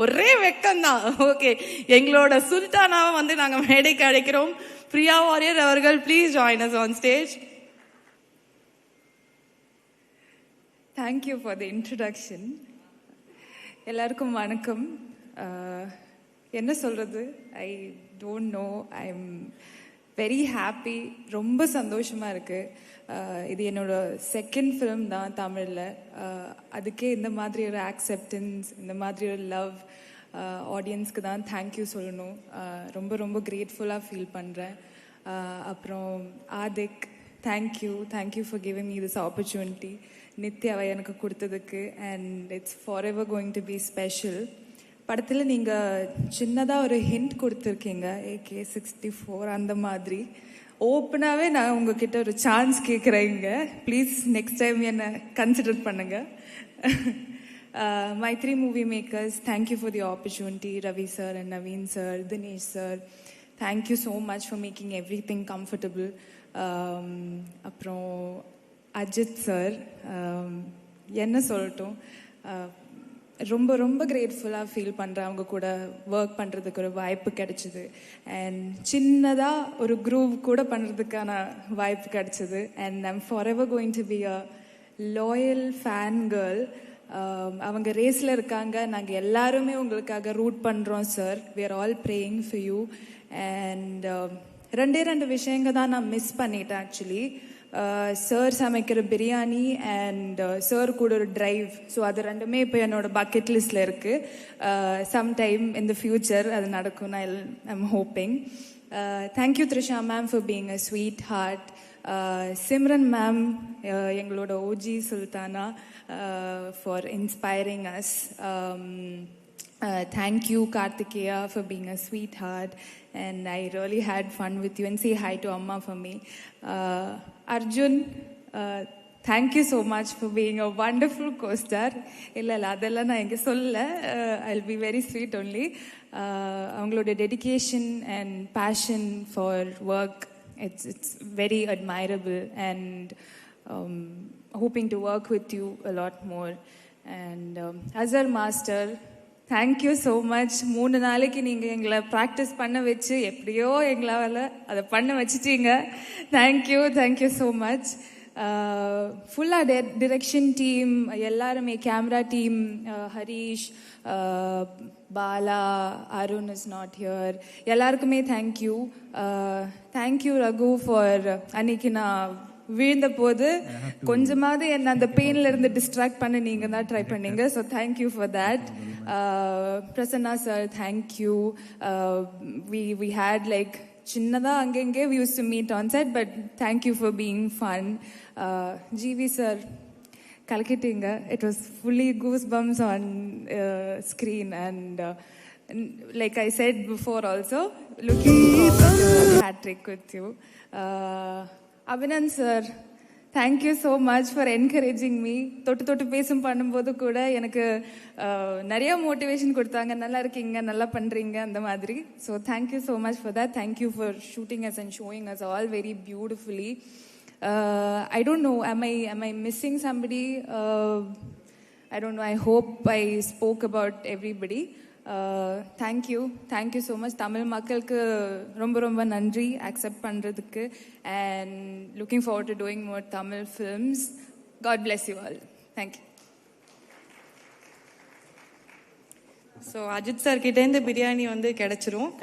ஒரே வெக்கம்தான். ஓகே, எங்களோட சுல்தானாவை வந்து நாங்கள் மேடைக்கு அழைக்கிறோம். பிரியா வாரியர் அவர்கள், please join us on stage. Thank you for the introduction. எல்லாருக்கும் வணக்கம். என்ன சொல்கிறது, I don't know. I am very happy. ரொம்ப சந்தோஷமாக இருக்குது. இது என்னோட செகண்ட் ஃபிலிம் தான் தமிழில். அதுக்கே இந்த மாதிரி ஒரு ஆக்செப்டன்ஸ், இந்த மாதிரி ஒரு லவ் ஆடியன்ஸ்க்கு தான் தேங்க்யூ சொல்லணும். ரொம்ப ரொம்ப கிரேட்ஃபுல்லாக ஃபீல் பண்ணுறேன். அப்புறம் Aadhik, thank you for giving me this opportunity. நித்யாவை எனக்கு கொடுத்ததுக்கு. And it's for ever going to be special. படத்தில் நீங்கள் சின்னதாக ஒரு ஹிண்ட் கொடுத்துருக்கீங்க, AK-64 அந்த மாதிரி. ஓப்பனாகவே நான் உங்ககிட்ட ஒரு சான்ஸ் கேட்குறேங்க. ப்ளீஸ் நெக்ஸ்ட் டைம் என்னை கன்சிடர் பண்ணுங்கள். My three movie makers, thank you for the opportunity. Ravi sir and Naveen sir, Dinesh sir, thank you so much for making everything comfortable. அப்புறம் அஜித் சார், என்ன சொல்லட்டும், ரொம்ப ரொம்ப கிரேட்ஃபுல்லாக ஃபீல் பண்ணுறேன். அவங்க கூட ஒர்க் பண்ணுறதுக்கு ஒரு வாய்ப்பு கிடைச்சிது. அண்ட் சின்னதாக ஒரு குரூவ் கூட பண்ணுறதுக்கான வாய்ப்பு கிடைச்சிது. And I'm for ever going to be a loyal fan girl. அவங்க ரேஸில் இருக்காங்க, நாங்கள் எல்லாருமே உங்களுக்காக ரூட் பண்ணுறோம் sir. We are all praying for you. And ரெண்டு விஷயங்க தான் நான் மிஸ் பண்ணிட்டேன் ஆக்சுவலி. சார் சமைக்கிற பிரியாணி அண்ட் சார் கூட ஒரு டிரைவ். ஸோ அது ரெண்டுமே இப்போ என்னோட பக்கெட் லிஸ்டில் இருக்குது. சம்டைம் இன் த ஃபியூச்சர் அது நடக்கும், நான் I'm hoping. Thank you Trisha ma'am for being a sweetheart. Simran ma'am, எங்களோட OG Sultana, for inspiring us. Thank you Karthikeya for being a sweetheart, and I really had fun with you. And say hi to Amma for me. Arjun, thank you so much for being a wonderful co-star. illa adella na enga solla. I'll be very sweet only. avangaloda dedication and passion for work, it's very admirable, and hoping to work with you a lot more. And Azhar master, thank you so much. 3 நாளைக்கு நீங்கள் எங்களை practice பண்ண வச்சு எப்படியோ எங்களால் அதை பண்ண வச்சுட்டீங்க. Thank you so much. ஃபுல்லாக டிரெக்ஷன் டீம் எல்லாருமே, camera team, Harish, Bala, Arun is not here, எல்லாருக்குமே தேங்க்யூ ரகு ஃபார் அன்னைக்கு நான் விழுந்த போது கொஞ்சமாவது என்ன அந்த பெயின்ல இருந்து டிஸ்ட்ராக்ட் பண்ண நீங்க தான் ட்ரை பண்ணீங்க. So thank you for that. Prasanna sir, thank you. We had like சின்னதா அங்கங்கே we use to meet on set, but thank you for being fun. GV sir, கலக்கிட்டீங்க. It was fully goosebumps on screen. And like I said before also, looking forward to a hat trick with you. Abhinand sir, thank you so much for encouraging me. தொட்டு பேசும் பண்ணும்போது கூட எனக்கு நிறைய motivation கொடுத்தாங்க. நல்லா இருக்கீங்க, நல்லா பண்ணுறீங்க, அந்த மாதிரி. So thank you so much for that. Thank you for shooting us and showing as all very beautifully. I don't know, am I missing somebody? I don't know. I hope I spoke about everybody. Thank you so much. Tamil மக்களுக்கு ரொம்ப ரொம்ப நன்றி accept பண்ணுறதுக்கு. And looking forward to doing more Tamil films. God bless you all. Thank you. So Ajith sir கிட்டேருந்து பிரியாணி வந்து கிடைச்சிரும்.